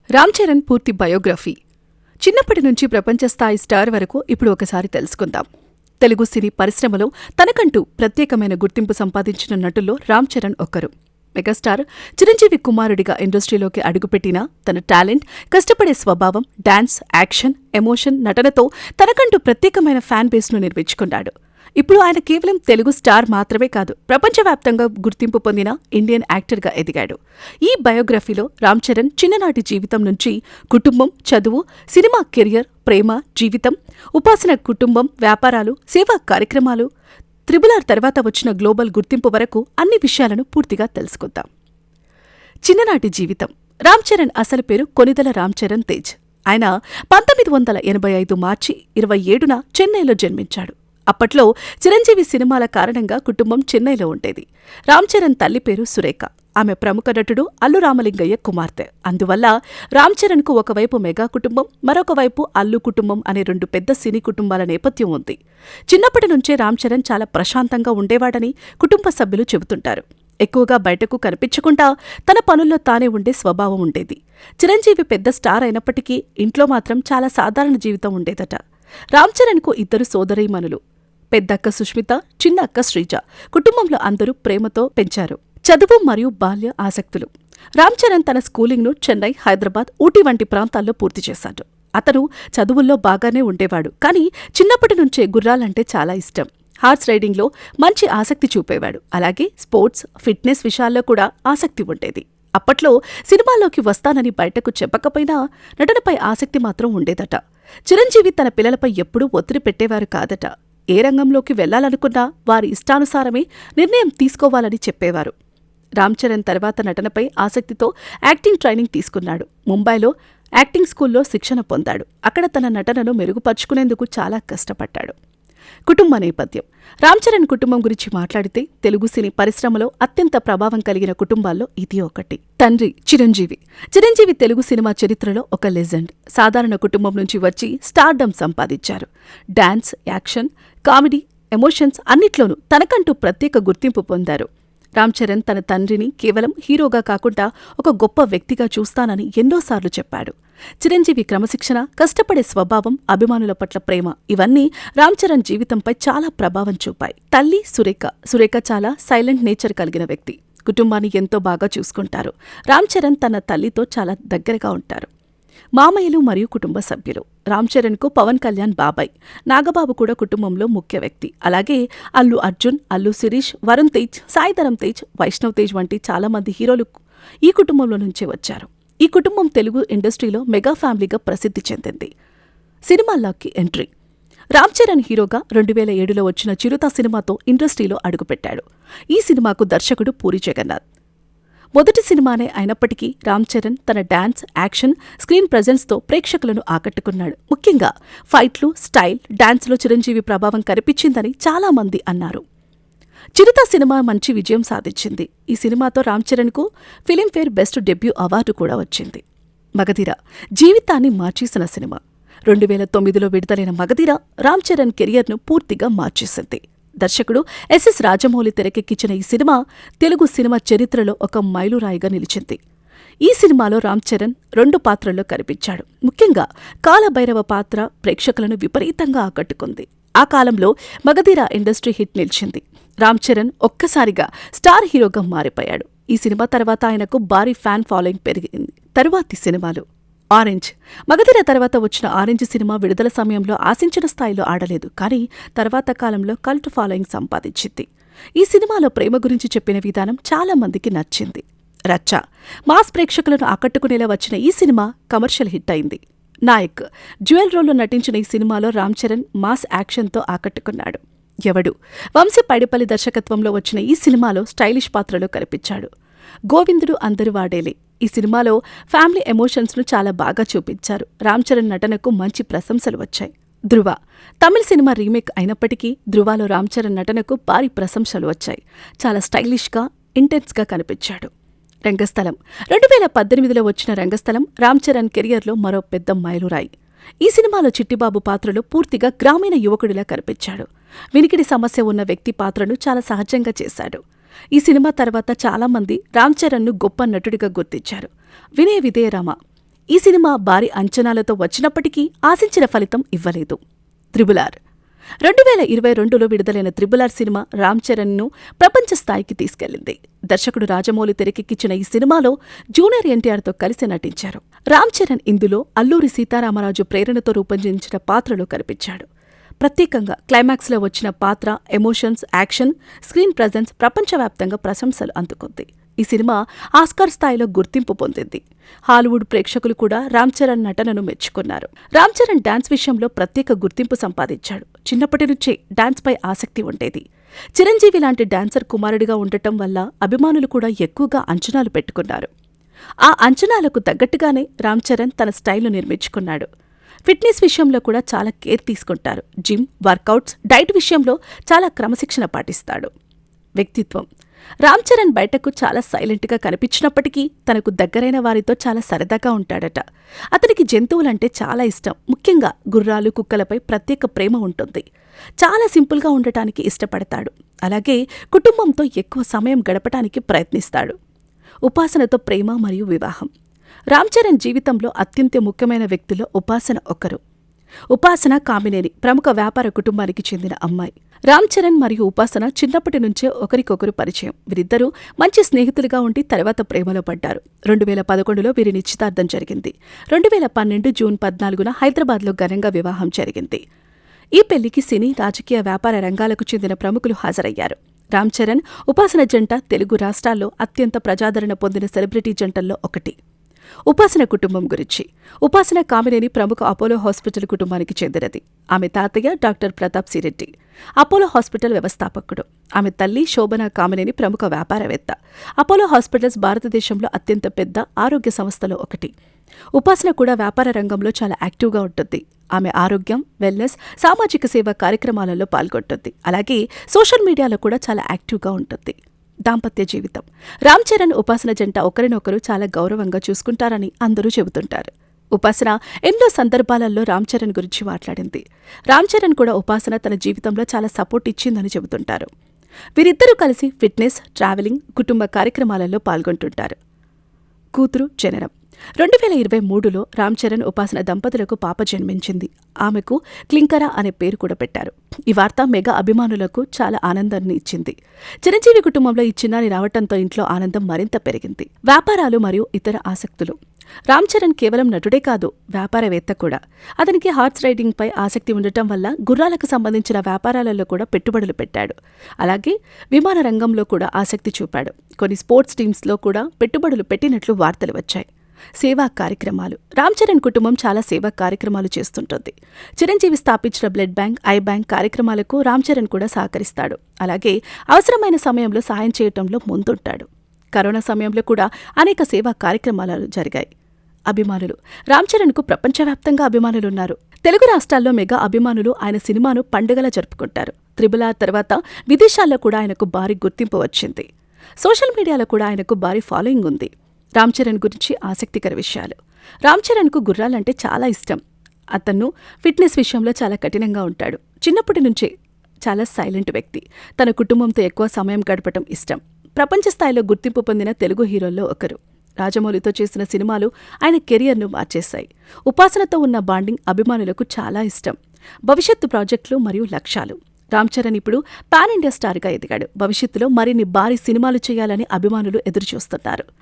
రామ్ చరణ్ పూర్తి బయోగ్రఫీ. చిన్నప్పటి నుంచి ప్రపంచ స్థాయి స్టార్ వరకు ఇప్పుడు ఒకసారి తెలుసుకుందాం. తెలుగు సినీ పరిశ్రమలో తనకంటూ ప్రత్యేకమైన గుర్తింపు సంపాదించిన నటుల్లో రామ్ చరణ్ ఒక్కరు. మెగాస్టార్ చిరంజీవి కుమారుడిగా ఇండస్ట్రీలోకి అడుగుపెట్టినా తన టాలెంట్, కష్టపడే స్వభావం, డాన్స్, యాక్షన్, ఎమోషన్, నటనతో తనకంటూ ప్రత్యేకమైన ఫ్యాన్ బేస్ను నిర్మించుకున్నాడు. ఇప్పుడు ఆయన కేవలం తెలుగు స్టార్ మాత్రమే కాదు, ప్రపంచవ్యాప్తంగా గుర్తింపు పొందిన ఇండియన్ యాక్టర్గా ఎదిగాడు. ఈ బయోగ్రఫీలో రామ్ చరణ్ చిన్ననాటి జీవితం నుంచి కుటుంబం, చదువు, సినిమా కెరియర్, ప్రేమ, జీవితం, ఉపాసన, కుటుంబం, వ్యాపారాలు, సేవా కార్యక్రమాలు, RRR తర్వాత వచ్చిన గ్లోబల్ గుర్తింపు వరకు అన్ని విషయాలను పూర్తిగా తెలుసుకుందాం. చిన్ననాటి జీవితం. రామ్ చరణ్ అసలు పేరు కొనిదెల రామ్ చరణ్ తేజ్. ఆయన 1985 మార్చి 27న చెన్నైలో జన్మించాడు. అప్పట్లో చిరంజీవి సినిమాల కారణంగా కుటుంబం చెన్నైలో ఉండేది. రామ్ చరణ్ తల్లి పేరు సురేఖ. ఆమె ప్రముఖ నటుడు అల్లు రామలింగయ్య కుమార్తె. అందువల్ల రామ్ చరణ్కు ఒకవైపు మెగా కుటుంబం, మరొక వైపు అల్లు కుటుంబం అనే రెండు పెద్ద సినీ కుటుంబాల నేపథ్యం ఉంది. చిన్నప్పటి నుంచే రామ్ చరణ్ చాలా ప్రశాంతంగా ఉండేవాడని కుటుంబ సభ్యులు చెబుతుంటారు. ఎక్కువగా బయటకు కనిపించకుండా తన పనుల్లో తానే ఉండే స్వభావం ఉండేది. చిరంజీవి పెద్ద స్టార్ అయినప్పటికీ ఇంట్లో మాత్రం చాలా సాధారణ జీవితం ఉండేదట. రామ్ చరణ్కు ఇద్దరు సోదరీమణులు, పెద్దక్క సుష్మిత, చిన్న అక్క శ్రీజ. కుటుంబంలో అందరూ ప్రేమతో పెంచారు. చదువు మరియు బాల్య ఆసక్తులు. రామ్ చరణ్ తన స్కూలింగ్ను చెన్నై, హైదరాబాద్, ఊటీ వంటి ప్రాంతాల్లో పూర్తి చేశాడు. అతను చదువుల్లో బాగానే ఉండేవాడు, కానీ చిన్నప్పటి నుంచే గుర్రాలంటే చాలా ఇష్టం. హార్స్ రైడింగ్లో మంచి ఆసక్తి చూపేవాడు. అలాగే స్పోర్ట్స్, ఫిట్నెస్ విషయాల్లో కూడా ఆసక్తి ఉండేది. అప్పట్లో సినిమాల్లోకి వస్తానని బయటకు చెప్పకపోయినా నటనపై ఆసక్తి మాత్రం ఉండేదట. చిరంజీవి తన పిల్లలపై ఎప్పుడూ ఒత్తిడి పెట్టేవారు కాదట. ఏ రంగంలోకి వెళ్లాలనుకున్నా వారి ఇష్టానుసారమే నిర్ణయం తీసుకోవాలని చెప్పేవారు. రామ్ చరణ్ తర్వాత నటనపై ఆసక్తితో యాక్టింగ్ ట్రైనింగ్ తీసుకున్నాడు. ముంబైలో యాక్టింగ్ స్కూల్లో శిక్షణ పొందాడు. అక్కడ తన నటనను మెరుగుపరుచుకునేందుకు చాలా కష్టపడ్డాడు. కుటుంబ నేపథ్యం. రామ్ చరణ్ కుటుంబం గురించి మాట్లాడితే తెలుగు సినీ పరిశ్రమలో అత్యంత ప్రభావం కలిగిన కుటుంబాల్లో ఇది ఒకటి. తండ్రి చిరంజీవి. చిరంజీవి తెలుగు సినిమా చరిత్రలో ఒక లెజెండ్. సాధారణ కుటుంబం నుంచి వచ్చి స్టార్డమ్ సంపాదించారు. డాన్స్, యాక్షన్, కామెడీ, ఎమోషన్స్ అన్నిట్లోనూ తనకంటూ ప్రత్యేక గుర్తింపు పొందారు. రామ్ చరణ్ తన తండ్రిని కేవలం హీరోగా కాకుండా ఒక గొప్ప వ్యక్తిగా చూస్తానని ఎన్నోసార్లు చెప్పాడు. చిరంజీవి క్రమశిక్షణ, కష్టపడే స్వభావం, అభిమానుల పట్ల ప్రేమ ఇవన్నీ రామ్ చరణ్ జీవితంపై చాలా ప్రభావం చూపాయి. తల్లి సురేఖ. సురేఖ చాలా సైలెంట్ నేచర్ కలిగిన వ్యక్తి. కుటుంబాన్ని ఎంతో బాగా చూసుకుంటారు. రామ్ చరణ్ తన తల్లితో చాలా దగ్గరగా ఉంటారు. మామయ్యలు మరియు కుటుంబ సభ్యులు. రామ్ చరణ్కు పవన్ కళ్యాణ్ బాబాయ్. నాగబాబు కూడా కుటుంబంలో ముఖ్య వ్యక్తి. అలాగే అల్లు అర్జున్, అల్లు శిరీష్, వరుణ్ తేజ్, సాయిధరమ్ తేజ్, వైష్ణవ్ తేజ్ వంటి చాలామంది హీరోలు ఈ కుటుంబంలో నుంచే వచ్చారు. ఈ కుటుంబం తెలుగు ఇండస్ట్రీలో మెగా ఫ్యామిలీగా ప్రసిద్ధి చెందింది. సినిమాల్లోకి ఎంట్రీ. రామ్ చరణ్ హీరోగా 2007లో వచ్చిన చిరుత సినిమాతో ఇండస్ట్రీలో అడుగుపెట్టాడు. ఈ సినిమాకు దర్శకుడు పూరి జగన్నాథ్. మొదటి సినిమానే అయినప్పటికీ రామ్ చరణ్ తన డాన్స్, యాక్షన్, స్క్రీన్ ప్రెజెన్స్తో ప్రేక్షకులను ఆకట్టుకున్నాడు. ముఖ్యంగా ఫైట్లు, స్టైల్, డాన్స్లో చిరంజీవి ప్రభావం కనిపించిందని చాలామంది అన్నారు. చిరుత సినిమా మంచి విజయం సాధించింది. ఈ సినిమాతో రామ్ చరణ్కు ఫిలింఫేర్ బెస్ట్ డెబ్యూ అవార్డు కూడా వచ్చింది. మగధీర జీవితాన్ని మార్చేసిన సినిమా. 2009లో విడుదలైన మగధీర రామ్ చరణ్ కెరియర్ను పూర్తిగా మార్చేసింది. దర్శకుడు SS రాజమౌళి తెరకెక్కించిన ఈ సినిమా తెలుగు సినిమా చరిత్రలో ఒక మైలురాయిగా నిలిచింది. ఈ సినిమాలో రామ్ చరణ్ 2 పాత్రల్లో కనిపించాడు. ముఖ్యంగా కాలభైరవ పాత్ర ప్రేక్షకులను విపరీతంగా ఆకట్టుకుంది. ఆ కాలంలో మగధీర ఇండస్ట్రీ హిట్ నిలిచింది. రామ్ చరణ్ ఒక్కసారిగా స్టార్ హీరోగా మారిపోయాడు. ఈ సినిమా తర్వాత ఆయనకు భారీ ఫ్యాన్ ఫాలోయింగ్ పెరిగింది. తరువాతి సినిమాలు. ఆరెంజ్. మగధీర తర్వాత వచ్చిన ఆరెంజ్ సినిమా విడుదల సమయంలో ఆశించిన స్థాయిలో ఆడలేదు, కానీ తర్వాత కాలంలో కల్ట్ ఫాలోయింగ్ సంపాదించింది. ఈ సినిమాలో ప్రేమ గురించి చెప్పిన విధానం చాలా మందికి నచ్చింది. రచ్చ. మాస్ ప్రేక్షకులను ఆకట్టుకునేలా వచ్చిన ఈ సినిమా కమర్షియల్ హిట్ అయింది. నాయక్. డ్యూయల్ రోల్లో నటించిన ఈ సినిమాలో రామ్ చరణ్ మాస్ యాక్షన్తో ఆకట్టుకున్నాడు. ఎవడు. వంశీ పైడిపల్లి దర్శకత్వంలో వచ్చిన ఈ సినిమాలో స్టైలిష్ పాత్రలో కనిపించాడు. గోవిందుడు అందరు వాడేలే. ఈ సినిమాలో ఫ్యామిలీ ఎమోషన్స్ను చాలా బాగా చూపించారు. రామ్ చరణ్ నటనకు మంచి ప్రశంసలు వచ్చాయి. ధృవ. తమిళ సినిమా రీమేక్ అయినప్పటికీ ధృవలో రామ్ చరణ్ నటనకు భారీ ప్రశంసలు వచ్చాయి. చాలా స్టైలిష్గా, ఇంటెన్స్గా కనిపించాడు. రంగస్థలం. 2018లో వచ్చిన రంగస్థలం రామ్ చరణ్ కెరియర్లో మరో పెద్ద మైలురాయి. ఈ సినిమాలో చిట్టిబాబు పాత్రలో పూర్తిగా గ్రామీణ యువకుడిలా కనిపించాడు. వినికిడి సమస్య ఉన్న వ్యక్తి పాత్రను చాలా సహజంగా చేశాడు. ఈ సినిమా తర్వాత చాలామంది రామ్ చరణ్ను గొప్ప నటుడిగా గుర్తించారు. వినయ విధేయ రామ. ఈ సినిమా భారీ అంచనాలతో వచ్చినప్పటికీ ఆశించిన ఫలితం ఇవ్వలేదు. త్రిబుల్ 2022లో విడుదలైన త్రిబుల్ సినిమా రామ్ చరణ్ను ప్రపంచ స్థాయికి తీసుకెళ్లింది. దర్శకుడు రాజమౌళి తెరకెక్కించిన ఈ సినిమాలో జూనియర్ ఎన్టీఆర్తో కలిసి నటించారు. రామ్ చరణ్ ఇందులో అల్లూరి సీతారామరాజు ప్రేరణతో రూపొందించిన పాత్రలో కనిపించాడు. ప్రత్యేకంగా క్లైమాక్స్లో వచ్చిన పాత్ర, ఎమోషన్స్, యాక్షన్, స్క్రీన్ ప్రెజెన్స్ ప్రపంచవ్యాప్తంగా ప్రశంసలు అందుకుంది. ఈ సినిమా ఆస్కార్ స్థాయిలో గుర్తింపు పొందింది. హాలీవుడ్ ప్రేక్షకులు కూడా రామ్ చరణ్ నటనను మెచ్చుకున్నారు. రామ్ చరణ్ డాన్స్ విషయంలో ప్రత్యేక గుర్తింపు సంపాదించాడు. చిన్నప్పటి నుంచే డాన్స్పై ఆసక్తి ఉండేది. చిరంజీవి లాంటి డాన్సర్ కుమారుడిగా ఉండటం వల్ల అభిమానులు కూడా ఎక్కువగా అంచనాలు పెట్టుకున్నారు. ఆ అంచనాలకు తగ్గట్టుగానే రామ్ చరణ్ తన స్టైల్ను నిర్మించుకున్నాడు. ఫిట్నెస్ విషయంలో కూడా చాలా కేర్ తీసుకుంటారు. జిమ్, వర్కౌట్స్, డైట్ విషయంలో చాలా క్రమశిక్షణ పాటిస్తాడు. వ్యక్తిత్వం: రామ్ చరణ్ బయటకు చాలా సైలెంట్గా కనిపించినప్పటికీ తనకు దగ్గరైన వారితో చాలా సరదాగా ఉంటాడట. అతనికి జంతువులంటే చాలా ఇష్టం. ముఖ్యంగా గుర్రాలు, కుక్కలపై ప్రత్యేక ప్రేమ ఉంటుంది. చాలా సింపుల్గా ఉండటానికి ఇష్టపడతాడు. అలాగే కుటుంబంతో ఎక్కువ సమయం గడపటానికి ప్రయత్నిస్తాడు. ఉపాసనతో ప్రేమ మరియు వివాహం: రామ్ చరణ్ జీవితంలో అత్యంత ముఖ్యమైన వ్యక్తుల్లో ఉపాసన ఒకరు. ఉపాసన కామినేని ప్రముఖ వ్యాపార కుటుంబానికి చెందిన అమ్మాయి. రామ్ చరణ్ మరియు ఉపాసన చిన్నప్పటి నుంచే ఒకరికొకరు పరిచయం. వీరిద్దరూ మంచి స్నేహితులుగా ఉండి తర్వాత ప్రేమలో పడ్డారు. 2011లో వీరి నిశ్చితార్థం జరిగింది. 2012 జూన్ 14న హైదరాబాద్లో ఘనంగా వివాహం జరిగింది. ఈ పెళ్లికి సినీ, రాజకీయ, వ్యాపార రంగాలకు చెందిన ప్రముఖులు హాజరయ్యారు. రామ్ చరణ్, ఉపాసన జంట తెలుగు రాష్ట్రాల్లో అత్యంత ప్రజాదరణ పొందిన సెలబ్రిటీ జంటల్లో ఒకటి. ఉపాసన కుటుంబం గురించి: ఉపాసన కామినేని ప్రముఖ అపోలో హాస్పిటల్ కుటుంబానికి చెందినది. ఆమె తాతయ్య డాక్టర్ ప్రతాప్ సిరెడ్డి అపోలో హాస్పిటల్ వ్యవస్థాపకుడు. ఆమె తల్లి శోభన కామినేని ప్రముఖ వ్యాపారవేత్త. అపోలో హాస్పిటల్స్ భారతదేశంలో అత్యంత పెద్ద ఆరోగ్య సంస్థలో ఒకటి. ఉపాసన కూడా వ్యాపార రంగంలో చాలా యాక్టివ్గా ఉంటుంది. ఆమె ఆరోగ్యం, వెల్నెస్, సామాజిక సేవా కార్యక్రమాలలో పాల్గొంటుంది. అలాగే సోషల్ మీడియాలో కూడా చాలా యాక్టివ్గా ఉంటుంది. దాంపత్య జీవితం: రామ్ చరణ్, ఉపాసన జంట ఒకరినొకరు చాలా గౌరవంగా చూసుకుంటారని అందరూ చెబుతుంటారు. ఉపాసన ఎన్నో సందర్భాలలో రామ్ చరణ్ గురించి మాట్లాడింది. రామ్ చరణ్ కూడా ఉపాసన తన జీవితంలో చాలా సపోర్ట్ ఇచ్చిందని చెబుతుంటారు. వీరిద్దరూ కలిసి ఫిట్నెస్, ట్రావెలింగ్, కుటుంబ కార్యక్రమాలలో పాల్గొంటుంటారు. కూతురు జననం: 2023లో రామ్ చరణ్, ఉపాసన దంపతులకు పాప జన్మించింది. ఆమెకు క్లింకర అనే పేరు కూడా పెట్టారు. ఈ వార్త మెగా అభిమానులకు చాలా ఆనందాన్ని ఇచ్చింది. చిరంజీవి కుటుంబంలో ఈ చిన్నారి రావటంతో ఇంట్లో ఆనందం మరింత పెరిగింది. వ్యాపారాలు మరియు ఇతర ఆసక్తులు: రామ్ చరణ్ కేవలం నటుడే కాదు, వ్యాపారవేత్త కూడా. అతనికి హార్స్ రైడింగ్ పై ఆసక్తి ఉండటం వల్ల గుర్రాలకు సంబంధించిన వ్యాపారాలలో కూడా పెట్టుబడులు పెట్టాడు. అలాగే విమాన రంగంలో కూడా ఆసక్తి చూపాడు. కొన్ని స్పోర్ట్స్ టీమ్స్లో కూడా పెట్టుబడులు పెట్టినట్లు వార్తలు వచ్చాయి. సేవా కార్యక్రమాలు: రామ్ చరణ్ కుటుంబం చాలా సేవా కార్యక్రమాలు చేస్తుంటుంది. చిరంజీవి స్థాపించిన బ్లడ్ బ్యాంక్, ఐ బ్యాంక్ కార్యక్రమాలకు రామ్ చరణ్ కూడా సహకరిస్తాడు. అలాగే అవసరమైన సమయంలో సాయం చేయటంలో ముందుంటాడు. కరోనా సమయంలో కూడా అనేక సేవా కార్యక్రమాలు జరిగాయి. అభిమానులు: రామ్ చరణ్కు ప్రపంచవ్యాప్తంగా అభిమానులున్నారు. తెలుగు రాష్ట్రాల్లో మెగా అభిమానులు ఆయన సినిమాను పండుగలా జరుపుకుంటారు. త్రిబుల్ తర్వాత విదేశాల్లో కూడా ఆయనకు భారీ గుర్తింపు వచ్చింది. సోషల్ మీడియాలో కూడా ఆయనకు భారీ ఫాలోయింగ్ ఉంది. రామ్ చరణ్ గురించి ఆసక్తికర విషయాలు: రామ్ చరణ్కు గుర్రాలంటే చాలా ఇష్టం. అతను ఫిట్నెస్ విషయంలో చాలా కఠినంగా ఉంటాడు. చిన్నప్పటి నుంచే చాలా సైలెంట్ వ్యక్తి. తన కుటుంబంతో ఎక్కువ సమయం గడపటం ఇష్టం. ప్రపంచ స్థాయిలో గుర్తింపు పొందిన తెలుగు హీరోల్లో ఒకరు. రాజమౌళితో చేసిన సినిమాలు ఆయన కెరియర్ను మార్చేశాయి. ఉపాసనతో ఉన్న బాండింగ్ అభిమానులకు చాలా ఇష్టం. భవిష్యత్తు ప్రాజెక్టులు మరియు లక్ష్యాలు: రామ్ చరణ్ ఇప్పుడు పాన్ ఇండియా స్టార్గా ఎదిగాడు. భవిష్యత్తులో మరిన్ని భారీ సినిమాలు చేయాలని అభిమానులు ఎదురుచూస్తున్నారు.